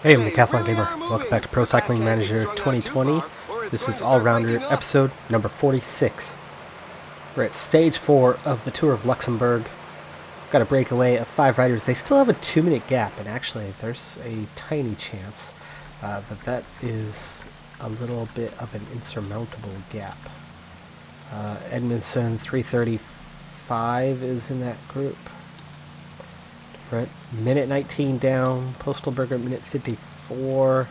Hey, I'm Decathlon Gamer. Welcome back to Pro Cycling Manager 2020. This is All-Rounder episode number 46. We're at stage 4 of the Tour of Luxembourg. Got a breakaway of 5 riders. They still have a 2-minute gap, and actually there's a tiny chance that is a little bit of an insurmountable gap. Edmondson 335 is in that group. Minute 19 down. Postalberger minute 54.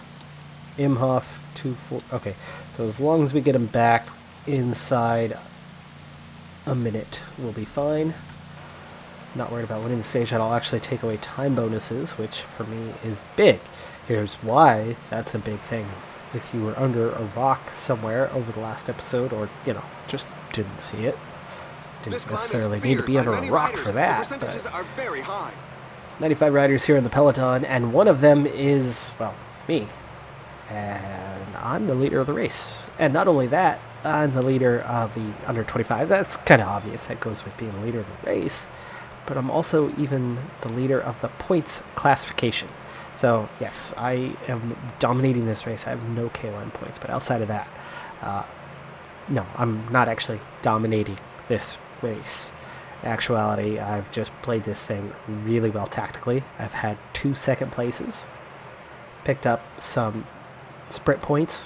Imhoff 2-4. Okay, so as long as we get him back inside a minute, we'll be fine. Not worried about winning the stage, and I'll actually take away time bonuses, which for me is big. Here's why that's a big thing. If you were under a rock somewhere over the last episode, or, just didn't see it, didn't necessarily need to be under a rock for that, but 95 riders here in the peloton, and one of them is, well, me. And I'm the leader of the race. And not only that, I'm the leader of the under 25. That's kind of obvious. That goes with being the leader of the race. But I'm also even the leader of the points classification. So, yes, I am dominating this race. I have no K1 points. But outside of that, no, I'm not actually dominating this race. In actuality, I've just played this thing really well tactically. I've had 2 second places, picked up some sprint points,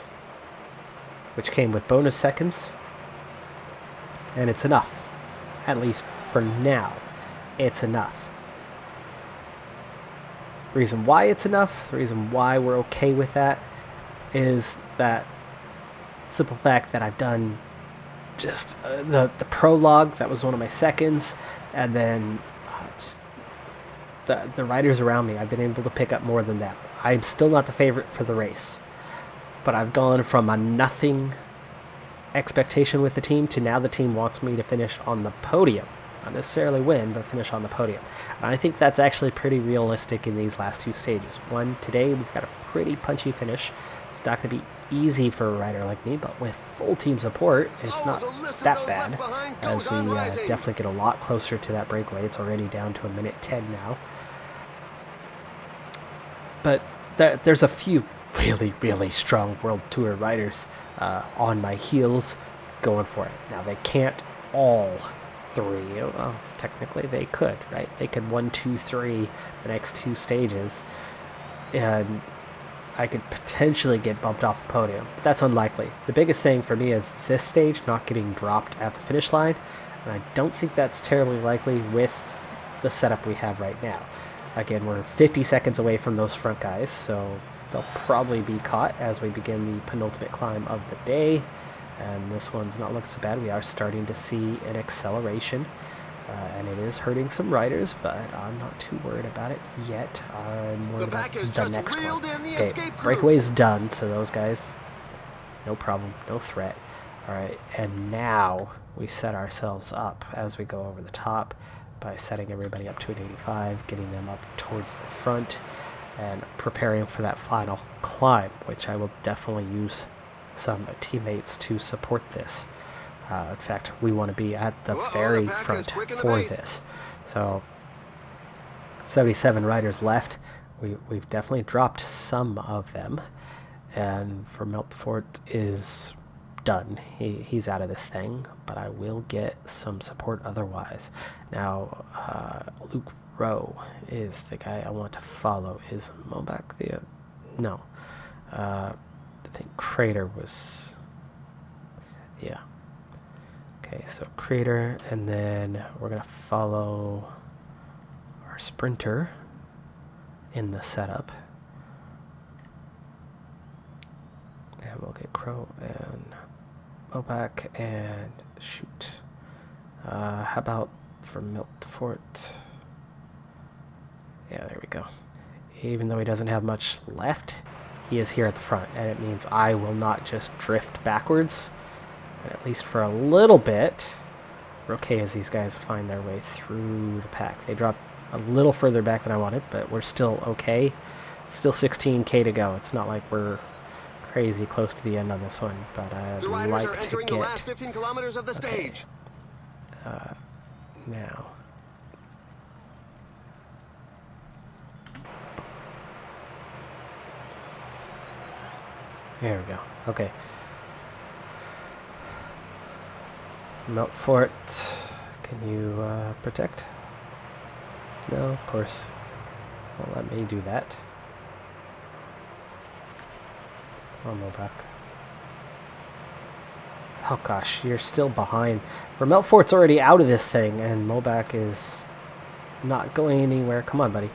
which came with bonus seconds, and it's enough. At least for now, it's enough. The reason why it's enough, the reason why we're okay with that, is that simple fact that I've done just the prologue. That was one of my seconds, and then just the riders around me, I've been able to pick up more than that. I'm still not the favorite for the race, but I've gone from a nothing expectation with the team to now the team wants me to finish on the podium. Not necessarily win, but finish on the podium. And I think that's actually pretty realistic in these last 2 stages. One, today we've got a pretty punchy finish. It's not going to be easy for a rider like me, but with full team support, it's not that bad, as we definitely get a lot closer to that breakaway. It's already down to a minute 10 now. But there's a few really, really strong World Tour riders on my heels going for it. Now, they can't all 3. Well, technically they could, right? They could 1, 2, 3 the next 2 stages, and I could potentially get bumped off the podium, but that's unlikely. The biggest thing for me is this stage not getting dropped at the finish line, and I don't think that's terribly likely with the setup we have right now. Again, we're 50 seconds away from those front guys, so they'll probably be caught as we begin the penultimate climb of the day, and this one's not looking so bad. We are starting to see an acceleration, and it is hurting some riders, but I'm not too worried about it yet. I'm worried about the next one. Okay, breakaway's done, so those guys, no problem, no threat. Alright, and now we set ourselves up as we go over the top by setting everybody up to an 85, getting them up towards the front, and preparing for that final climb, which I will definitely use some teammates to support this. In fact, we want to be at the very front for this. So, 77 riders left. We've definitely dropped some of them. And for Meltfort is done. He's out of this thing. But I will get some support otherwise. Now, Luke Rowe is the guy I want to follow. Is Mobach the... No. I think Crater was... Yeah. Okay, so Crater, and then we're going to follow our sprinter in the setup. And we'll get Crow and Mobach and shoot. How about for Miltfort? Yeah, there we go. Even though he doesn't have much left, he is here at the front, and it means I will not just drift backwards. At least for a little bit, we're okay as these guys find their way through the pack. They dropped a little further back than I wanted, but we're still okay. Still 16k to go. It's not like we're crazy close to the end on this one, but I'd like to get... The last 15 kilometers of the stage. Now. There we go. Okay. Melt Fort. Can you protect? No, of course. Won't let me do that. Come on, Mobac. Oh gosh, you're still behind. Melt Fort's already out of this thing, and Mobac is not going anywhere. Come on, buddy.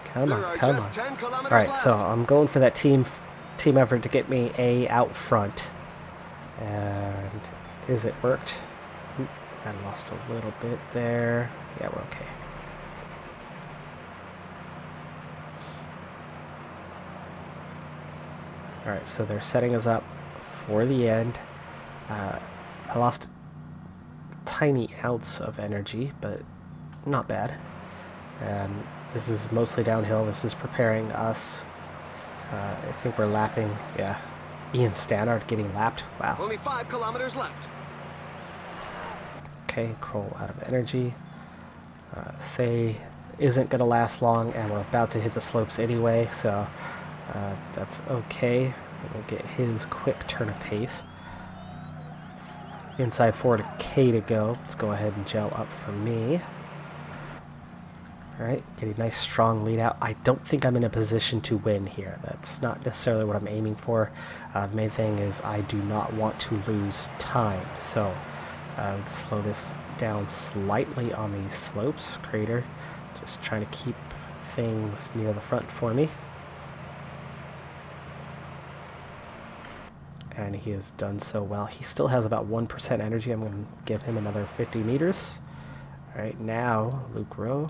Come on, come on. Alright, so I'm going for that team effort to get me A out front. And is it worked? Oop, I lost a little bit there. Yeah, we're okay. Alright, so they're setting us up for the end. I lost tiny ounce of energy, but not bad. And this is mostly downhill. This is preparing us. I think we're lapping, yeah. Ian Stannard getting lapped. Wow. Only 5 kilometers left. Okay, Kroll out of energy. Say isn't going to last long, and we're about to hit the slopes anyway, so that's okay. We'll get his quick turn of pace. Inside 4K to go. Let's go ahead and gel up for me. Alright, getting a nice strong lead out. I don't think I'm in a position to win here. That's not necessarily what I'm aiming for. The main thing is I do not want to lose time. So, let's slow this down slightly on these slopes. Crater, just trying to keep things near the front for me. And he has done so well. He still has about 1% energy. I'm going to give him another 50 meters. Alright, now Luke Rowe.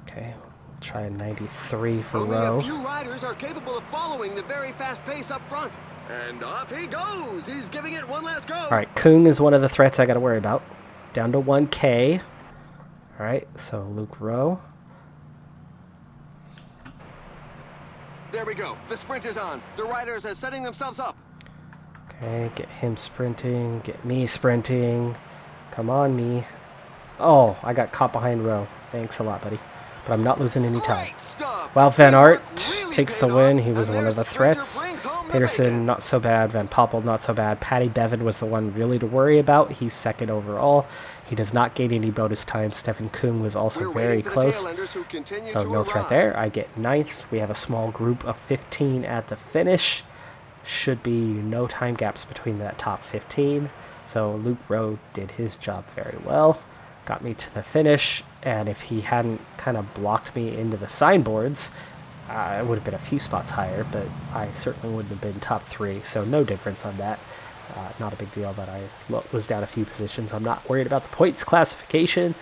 Okay, we'll try a 93 for Rowe. Only a few riders are capable of following the very fast pace up front. And off he goes. He's giving it one last go. All right, Kung is one of the threats I got to worry about. Down to 1K. All right, so Luke Rowe. There we go. The sprint is on. The riders are setting themselves up. Okay, get him sprinting. Get me sprinting. Come on, me. Oh, I got caught behind Rowe. Thanks a lot, buddy. But I'm not losing any time. Wout van Aert takes the win. He was one of the threats. Peterson, not so bad. Van Poppel, not so bad. Paddy Bevan was the one really to worry about. He's second overall. He does not gain any bonus time. Stefan Kung was also very close. So no threat there. I get 9th. We have a small group of 15 at the finish. Should be no time gaps between that top 15. So Luke Rowe did his job very well. Got me to the finish, and if he hadn't kind of blocked me into the signboards, it would have been a few spots higher, but I certainly wouldn't have been top 3, so no difference on that. Not a big deal that I was down a few positions. I'm not worried about the points classification.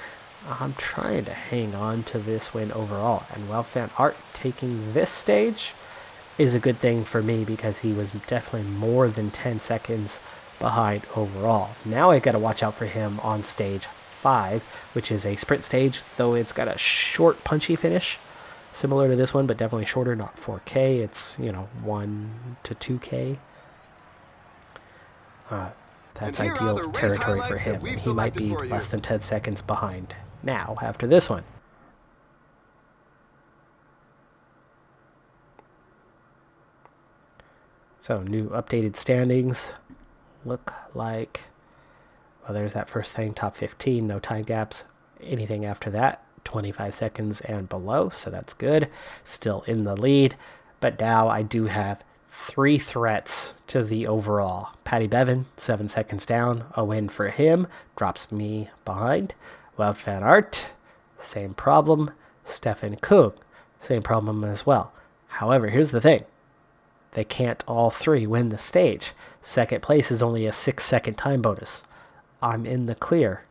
I'm trying to hang on to this win overall, and Wout van Aert taking this stage is a good thing for me because he was definitely more than 10 seconds behind overall. Now I got to watch out for him on stage 5, which is a sprint stage, though it's got a short punchy finish similar to this one, but definitely shorter, not 4K. It's 1 to 2K. That's ideal territory for him, and he might be less than 10 seconds behind now after this one. So new updated standings look like, well, there's that first thing, top 15, no time gaps. Anything after that, 25 seconds and below, so that's good. Still in the lead, but now I do have 3 threats to the overall. Paddy Bevan, 7 seconds down, a win for him, drops me behind. Wout van Aert, same problem. Stefan Kung, same problem as well. However, here's the thing. They can't all 3 win the stage. Second place is only a 6-second time bonus. I'm in the clear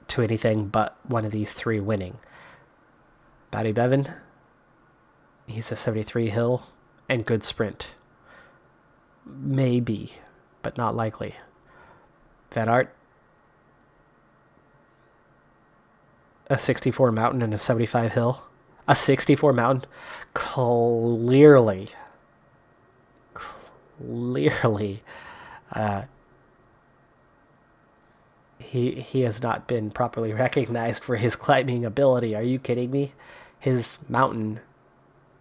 to anything but one of these 3 winning. Paddy Bevan, he's a 73 hill and good sprint. Maybe, but not likely. Van Aert, a 64 mountain and a 75 hill. A 64 mountain, clearly, he has not been properly recognized for his climbing ability. Are you kidding me? His mountain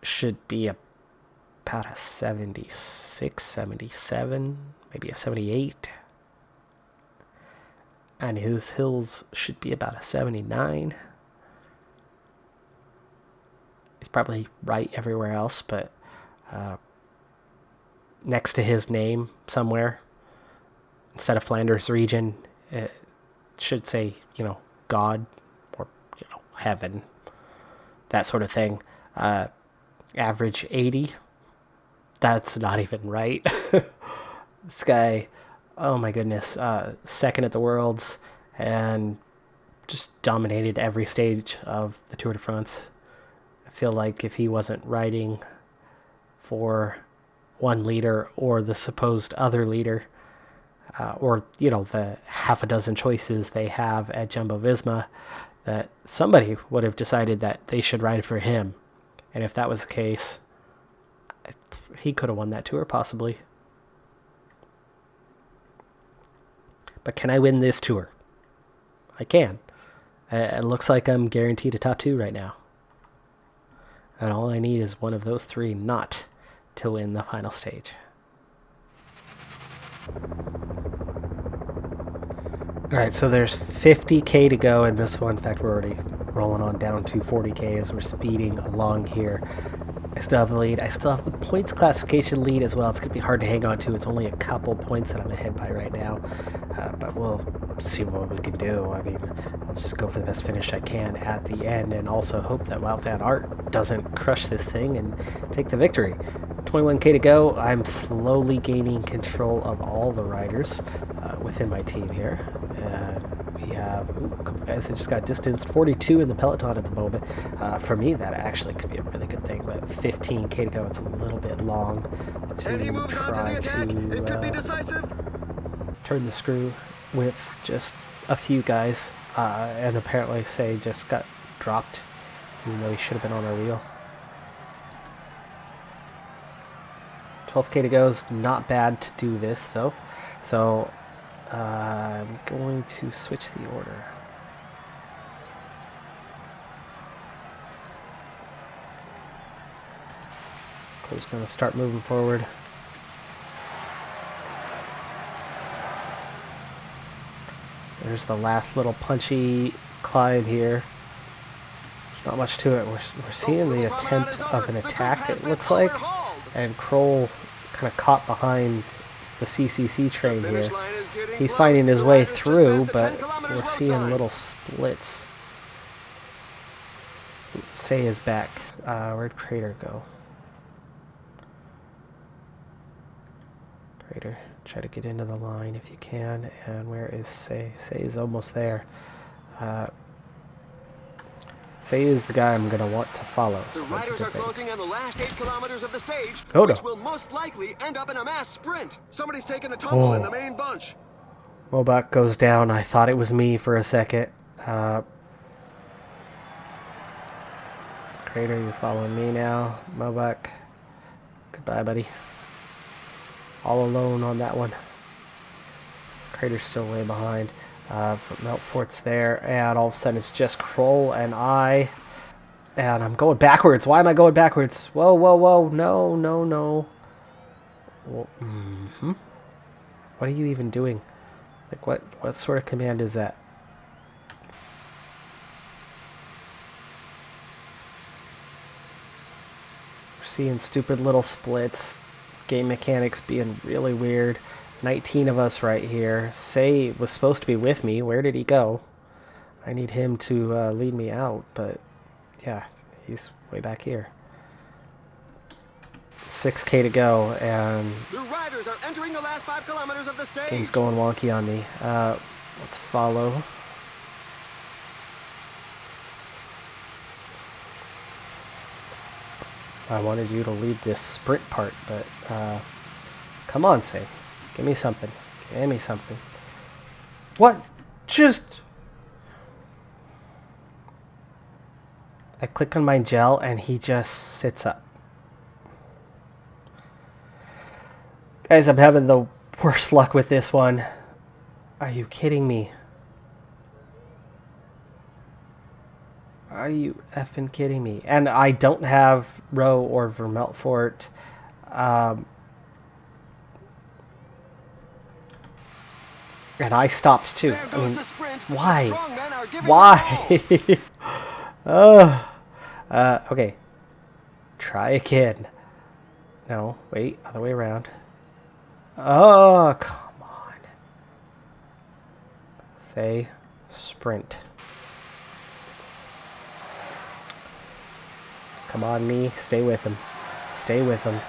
should be about a 76, 77, maybe a 78. And his hills should be about a 79. He's probably right everywhere else, but next to his name somewhere, instead of Flanders region, it should say, God or, heaven, that sort of thing. Average 80. That's not even right. This guy, oh my goodness, second at the Worlds and just dominated every stage of the Tour de France. I feel like if he wasn't riding for one leader or the supposed other leader, or, the half a dozen choices they have at Jumbo-Visma, that somebody would have decided that they should ride for him. And if that was the case, he could have won that tour, possibly. But can I win this tour? I can. It looks like I'm guaranteed a top 2 right now. And all I need is one of those 3 not to win the final stage. Alright, so there's 50k to go in this one. In fact, we're already rolling on down to 40k as we're speeding along here. I still have the lead. I still have the points classification lead as well. It's going to be hard to hang on to. It's only a couple points that I'm ahead by right now. But we'll see what we can do. I mean, I'll just go for the best finish I can at the end and also hope that Wout van Aert doesn't crush this thing and take the victory. 21k to go. I'm slowly gaining control of all the riders within my team here. And we have a couple guys that just got distanced. 42 in the peloton at the moment. For me, that actually could be a really good thing, but 15k to go. It's a little bit long to And he moves on to the attack. It could be decisive. Turn the screw with just a few guys, and apparently Say just got dropped, even though he should have been on our wheel. 12k to go is not bad to do this, though. So I'm going to switch the order. I was going to start moving forward. There's the last little punchy climb here. There's not much to it. We're seeing the attempt of an attack, it looks like. And Kroll kind of caught behind the CCC train here. He's finding his way through, but we're seeing little splits. Say is back. Where'd Crater go? Crater, try to get into the line if you can. And where is Say? Say is almost there. Say is the guy I'm going to want to follow. So the riders are closing on the last 8 kilometers of the stage, which will most likely end up in a mass sprint. Somebody's taking a tumble in the main bunch. Mobach goes down. I thought it was me for a second. Crater, you're following me now. Mobach, goodbye, buddy. All alone on that one. Crater's still way behind. Meltfort's there, and all of a sudden it's just Kroll and I. And I'm going backwards. Why am I going backwards? Whoa, whoa, whoa. No, no, no. Well, what are you even doing? Like, what sort of command is that? We're seeing stupid little splits. Game mechanics being really weird. 19 of us right here. Say was supposed to be with me. Where did he go? I need him to lead me out, but yeah, he's way back here. 6k to go, and the riders are entering the last 5 kilometers of the stage. Game's going wonky on me. Let's follow. I wanted you to lead this sprint part, but come on, Say. Give me something. Give me something. What? Just... I click on my gel and he just sits up. Guys, I'm having the worst luck with this one. Are you kidding me? Are you effing kidding me? And I don't have Row or Vermeltfort. And I stopped too. I mean, why? Why? Okay. Try again. No, wait, other way around. Oh, come on. Say sprint. Come on, me. Stay with him. Stay with him.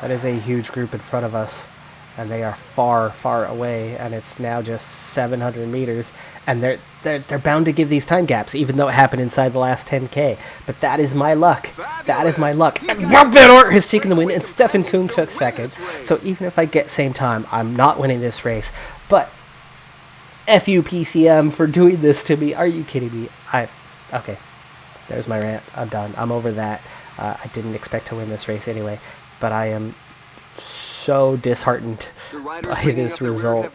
That is a huge group in front of us. And they are far, far away. And it's now just 700 meters. And they're bound to give these time gaps, even though it happened inside the last 10K. But that is my luck. That is my luck. And Rob Van Aert has taken the win, and Stefan Kung took second. So even if I get same time, I'm not winning this race. But F you, PCM, for doing this to me. Are you kidding me? Okay. There's my rant. I'm done. I'm over that. I didn't expect to win this race anyway, but I am so disheartened by this result.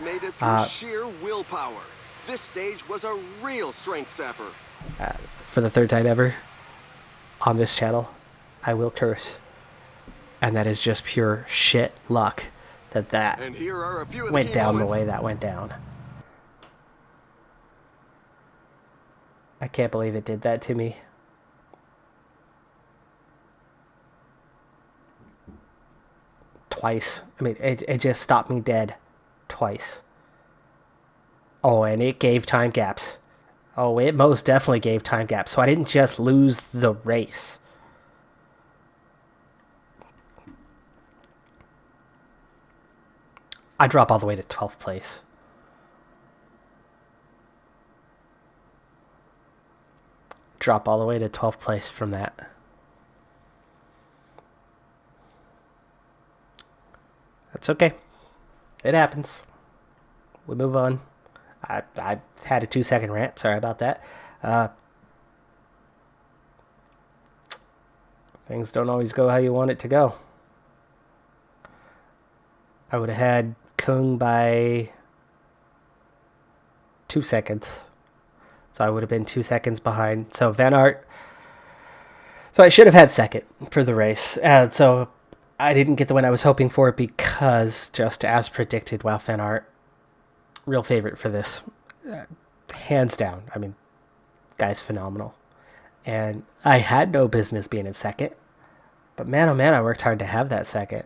Sheer willpower. This stage was a real strength sapper. For the third time ever on this channel, I will curse, and that is just pure shit luck that and here are a few of the went key down moments. the way that went down. I can't believe it did that to me. Twice. I mean, it just stopped me dead twice. Oh, and it gave time gaps. Oh, it most definitely gave time gaps. So I didn't just lose the race. I drop all the way to 12th place. Drop all the way to 12th place from that. That's okay. It happens. We move on. I had a 2-second rant. Sorry about that. Things don't always go how you want it to go. I would have had Kung by 2 seconds. So I would have been 2 seconds behind. So Van Aert. So I should have had second for the race. So I didn't get the win I was hoping for because, just as predicted, Wout Van Aert, real favorite for this. Hands down. I mean, guy's phenomenal. And I had no business being in second. But man, oh man, I worked hard to have that second.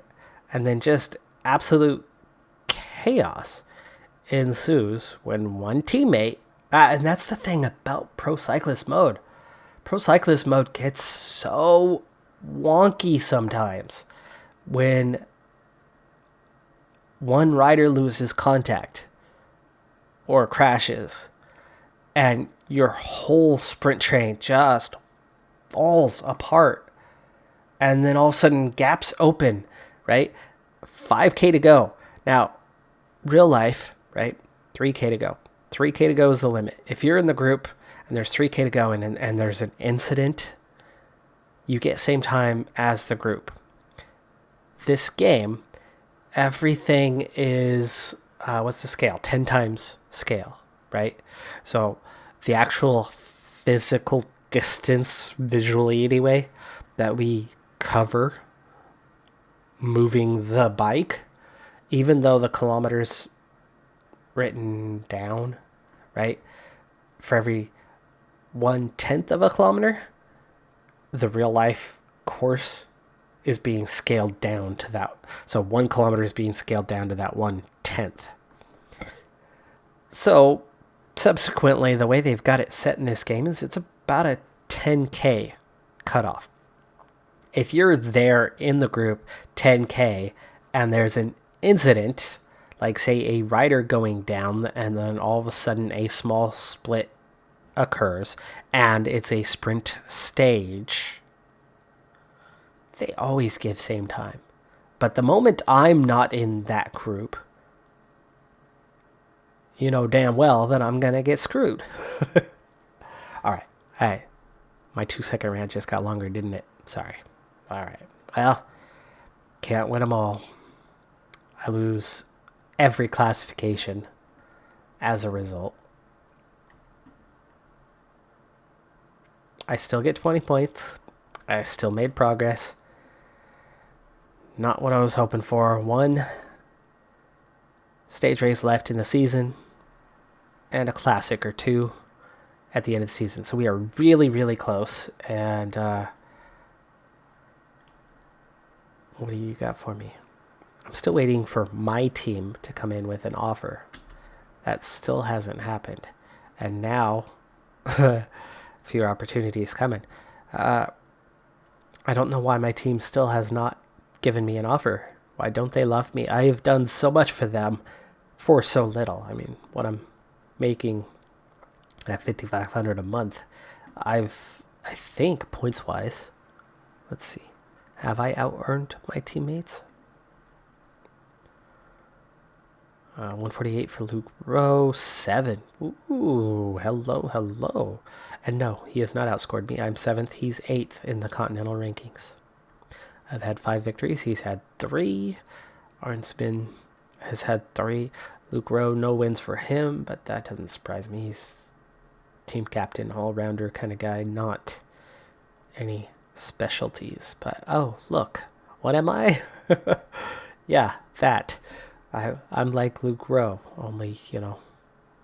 And then just absolute chaos ensues when one teammate, and that's the thing about Pro Cyclist mode. Pro Cyclist mode gets so wonky sometimes when one rider loses contact or crashes and your whole sprint train just falls apart. And then all of a sudden gaps open, right? 5K to go. Now, real life, right? 3K to go. 3K to go is the limit. If you're in the group and there's 3K to go and there's an incident, you get same time as the group. This game, everything is, what's the scale? 10 times scale, right? So the actual physical distance, visually anyway, that we cover moving the bike, even though the kilometers written down, right? For every 1/10 of a kilometer, the real life course is being scaled down to that. So 1 kilometer is being scaled down to that 1/10. So subsequently, the way they've got it set in this game is it's about a 10K cutoff. If you're there in the group 10K and there's an incident, like say a rider going down and then all of a sudden a small split occurs and it's a sprint stage, they always give same time. But the moment I'm not in that group, you know damn well that I'm going to get screwed. All right. Hey, my 2-second rant just got longer, didn't it? Sorry. All right. Well, can't win them all. I lose every classification as a result. I still get 20 points. I still made progress. Not what I was hoping for. One stage race left in the season, and a classic or two at the end of the season. So we are really, really close. And what do you got for me? I'm still waiting for my team to come in with an offer. That still hasn't happened. And now, fewer opportunities coming. I don't know why my team still has not given me an offer. Why don't they love me? I have done so much for them for so little. I mean, what I'm making at $5,500 a month, I think points wise, let's see, have I out-earned my teammates? 148 for Luke Rowe, 7. Ooh, hello. And no, he has not outscored me. I'm 7th. He's 8th in the Continental rankings. I've had 5 victories. He's had 3. Arnsman has had 3. Luke Rowe, no wins for him, but that doesn't surprise me. He's team captain, all-rounder kind of guy, not any specialties. But, oh, look. What am I? Yeah, that. I'm like Luke Rowe, only,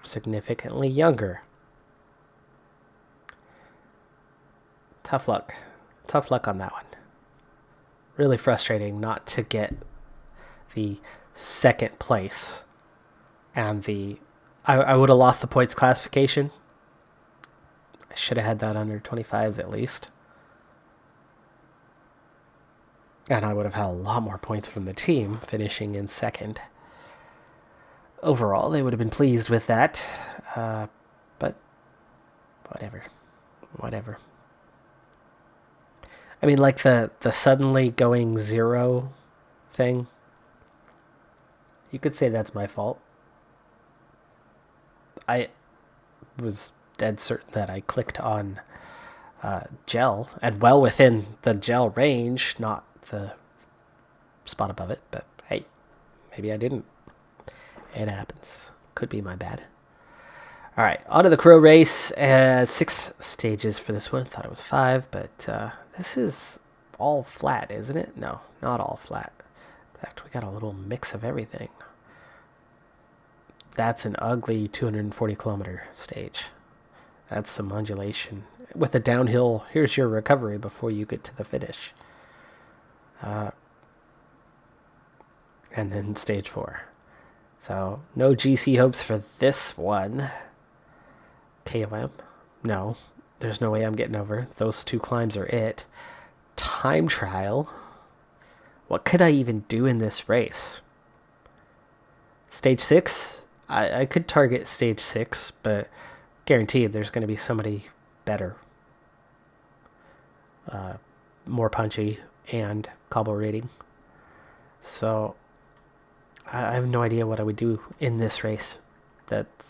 significantly younger. Tough luck. Tough luck on that one. Really frustrating not to get the second place. And I would have lost the points classification. I should have had that under 25s at least. And I would have had a lot more points from the team finishing in second. Overall, they would have been pleased with that. But whatever. I mean, like the suddenly going 0 thing. You could say that's my fault. I was dead certain that I clicked on gel, and well within the gel range, not the spot above it, but hey, maybe I didn't. It happens. Could be my bad. All right, on to the crow race. 6 stages for this one. Thought it was 5, but this is all flat, isn't it? No, not all flat. In fact, we got a little mix of everything. That's an ugly 240-kilometer stage. That's some undulation. With a downhill, here's your recovery before you get to the finish. And then stage 4. So, no GC hopes for this one. KOM? No. There's no way I'm getting over. Those 2 climbs are it. Time trial? What could I even do in this race? Stage 6? I could target stage 6, but guaranteed there's going to be somebody better. More punchy and cobble rating. So I have no idea what I would do in this race that's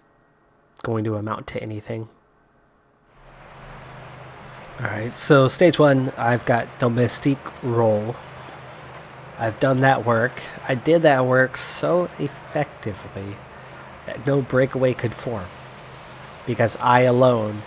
going to amount to anything. Alright, so stage 1, I've got domestique roll. I've done that work. I did that work so effectively that no breakaway could form, because I alone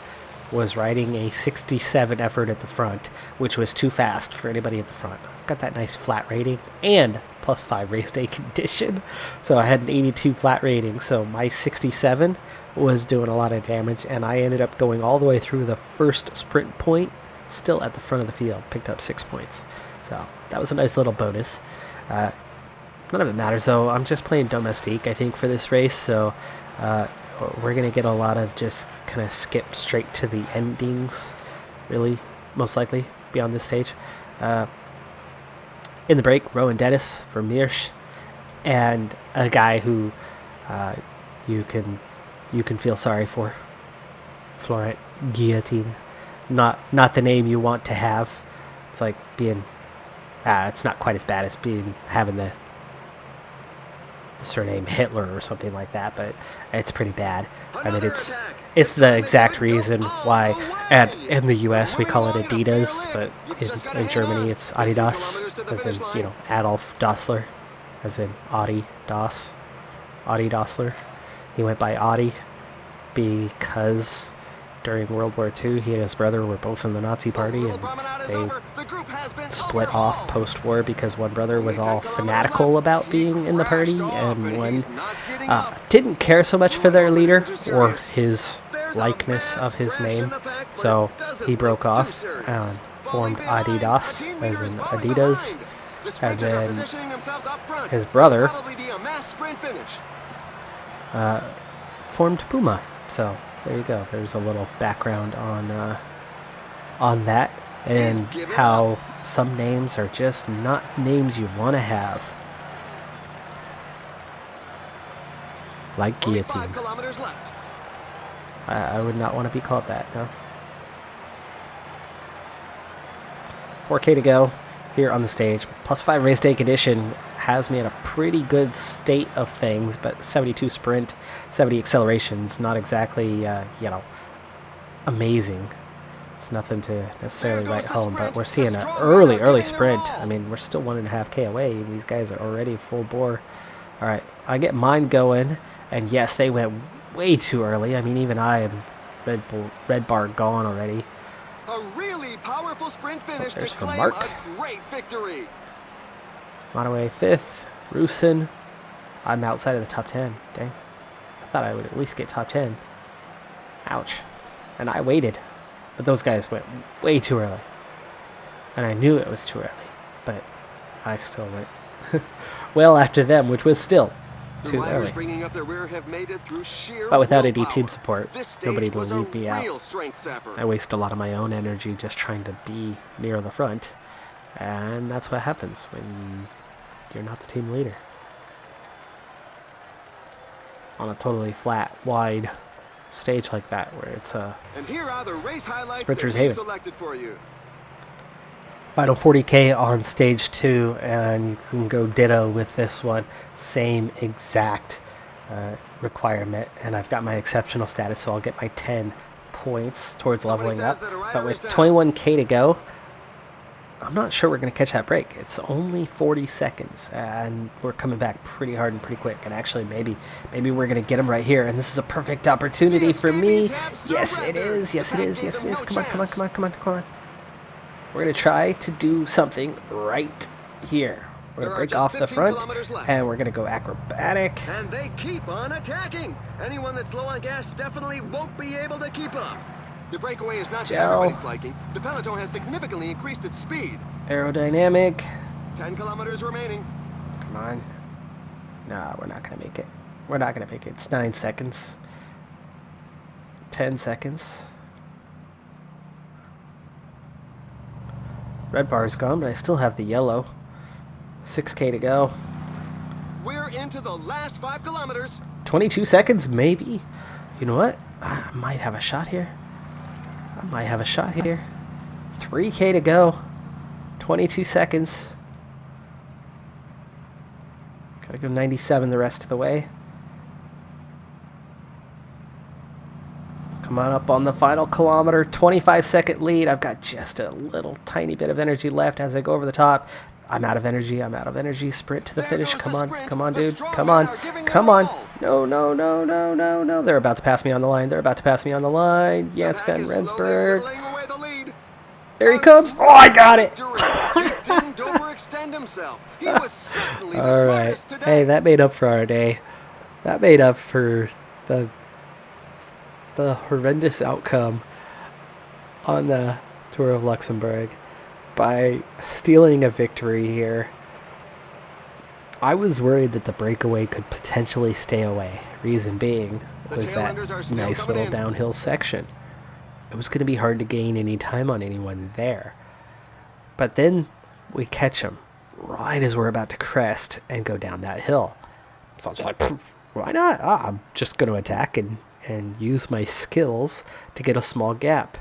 was riding a 67 effort at the front, which was too fast for anybody at the front. I've got that nice flat rating and plus 5 race day condition, so I had an 82 flat rating, so my 67 was doing a lot of damage, and I ended up going all the way through the first sprint point, still at the front of the field, picked up 6 points. So that was a nice little bonus. None of it matters, though. I'm just playing domestique, I think, for this race, so we're going to get a lot of just kind of skip straight to the endings, really, most likely, beyond this stage. In the break, Rowan Dennis for Mearsh, and a guy who you can feel sorry for, Florent Guillotine. Not the name you want to have. It's like being... it's not quite as bad as having the surname Hitler or something like that, but it's pretty bad. I mean, it's the exact reason why in the US we call it Adidas, but in Germany it's Adidas, as in, Adolf Dassler, as in Audi Dassler. He went by Audi because during World War II. He and his brother were both in the Nazi Party, and they split off post-war because one brother was all fanatical about being in the party, and one didn't care so much for their leader or his likeness of his name. So he broke off and formed Adidas, as in Adidas, and then his brother formed Puma. So there you go. There's a little background on that, and how some names are just not names you want to have. Like guillotine. I would not want to be called that, no. 4K to go here on the stage. +5 race day condition has me in a pretty good state of things, but 72 sprint, 70 accelerations, not exactly, amazing. It's nothing to necessarily write home, but we're seeing an early sprint. I mean, we're still 1.5K away. These guys are already full bore. All right, I get mine going, and yes, they went way too early. I mean, even I am red bar gone already. A really powerful sprint finish to claim Mark. a great victory. Monaway 5th, Rusin. I'm outside of the top 10. Dang. I thought I would at least get top 10. Ouch. And I waited. But those guys went way too early. And I knew it was too early. But I still went well after them, which was still too early. But without any team support, nobody will lead me out. I waste a lot of my own energy just trying to be near the front. And that's what happens when you're not the team leader. On a totally flat, wide stage like that, where it's a sprinter's haven. Final 40K on stage 2, and you can go ditto with this one. Same exact requirement, and I've got my exceptional status, so I'll get my 10 points towards leveling up. But with 21K to go, I'm not sure we're going to catch that break. It's only 40 seconds, and we're coming back pretty hard and pretty quick. And actually, maybe we're going to get them right here. And this is a perfect opportunity for me. Yes, it is. Yes, it is. Yes, it is. Come on. We're going to try to do something right here. We're going to break off the front, and we're going to go acrobatic. And they keep on attacking. Anyone that's low on gas definitely won't be able to keep up. The breakaway is not to everybody's liking. The peloton has significantly increased its speed. Aerodynamic. 10 kilometers remaining. Come on. No, we're not going to make it. We're not going to make it. It's 9 seconds. 10 seconds. Red bar is gone, but I still have the yellow. 6K to go. We're into the last 5 kilometers. 22 seconds, maybe. You know what? I might have a shot here. 3K to go. 22 seconds. Gotta go 97 the rest of the way. Come on up on the final kilometer. 25-second lead. I've got just a little tiny bit of energy left as I go over the top. I'm out of energy. Sprint to the finish. Come on, dude. Come on. No. They're about to pass me on the line. Jens van Rensburg. There he comes. Oh, I got it. All right. Hey, that made up for our day. That made up for the horrendous outcome on the Tour of Luxembourg by stealing a victory here. I was worried that the breakaway could potentially stay away. Reason being was that nice little downhill section. It was going to be hard to gain any time on anyone there. But then we catch them right as we're about to crest and go down that hill. So I was like, why not? I'm just going to attack and use my skills to get a small gap.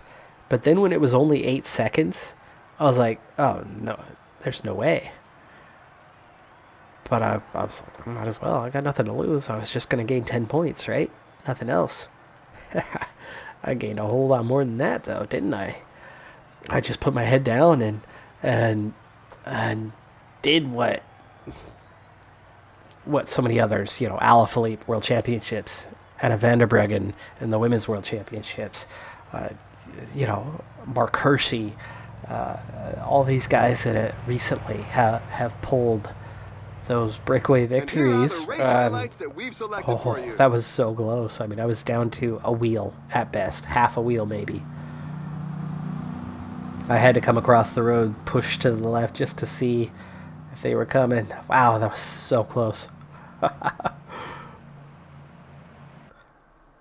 But then when it was only 8 seconds, I was like, oh, no, there's no way. But I was like, might as well. I got nothing to lose. I was just going to gain 10 points, right? Nothing else. I gained a whole lot more than that, though, didn't I? I just put my head down and did what so many others, Alaphilippe World Championships, Anna van der Breggen in the Women's World Championships, you know, Mark Hershey, all these guys that recently have pulled those breakaway victories. And here are the race highlights that we've selected for you. That was so close. I mean, I was down to a wheel at best, half a wheel maybe. I had to come across the road, push to the left just to see if they were coming. Wow, that was so close. I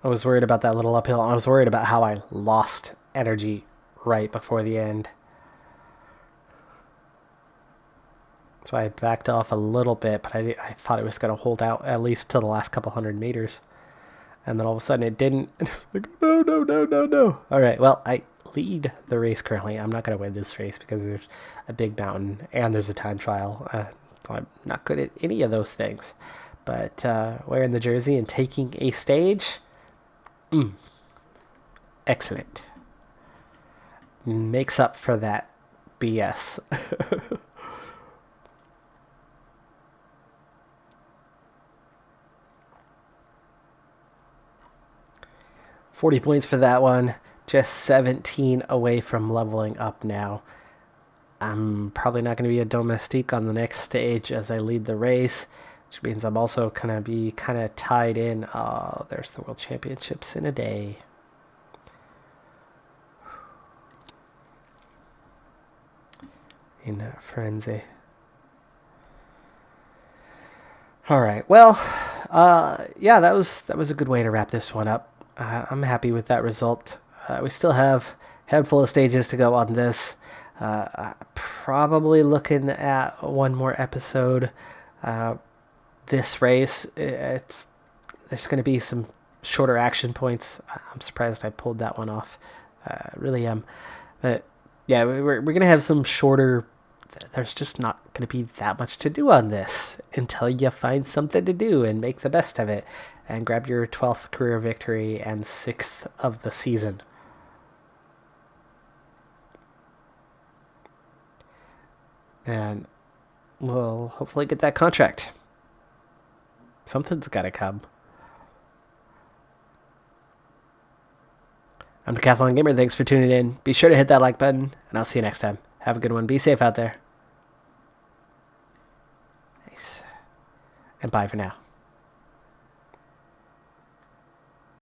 was worried about that little uphill. I was worried about how I lost energy right before the end. So I backed off a little bit, but I thought it was going to hold out at least to the last couple 100 meters. And then all of a sudden it didn't. And it was like, no, no, no, no, no. All right, well, I lead the race currently. I'm not going to win this race because there's a big mountain and there's a time trial. I'm not good at any of those things. But wearing the jersey and taking a stage, excellent. Makes up for that BS. 40 points for that one. Just 17 away from leveling up now. I'm probably not going to be a domestique on the next stage as I lead the race, which means I'm also going to be kind of tied in. Oh, there's the World Championships in a day. In frenzy. All right. Well, yeah, that was a good way to wrap this one up. I'm happy with that result. We still have a handful of stages to go on this. Probably looking at one more episode. This race, there's going to be some shorter action points. I'm surprised I pulled that one off. Really am. But yeah, we're going to have some shorter. There's just not going to be that much to do on this until you find something to do and make the best of it and grab your 12th career victory and 6th of the season. And we'll hopefully get that contract. Something's got to come. I'm Decathlon Gamer. Thanks for tuning in. Be sure to hit that like button, and I'll see you next time. Have a good one. Be safe out there. Nice. And bye for now.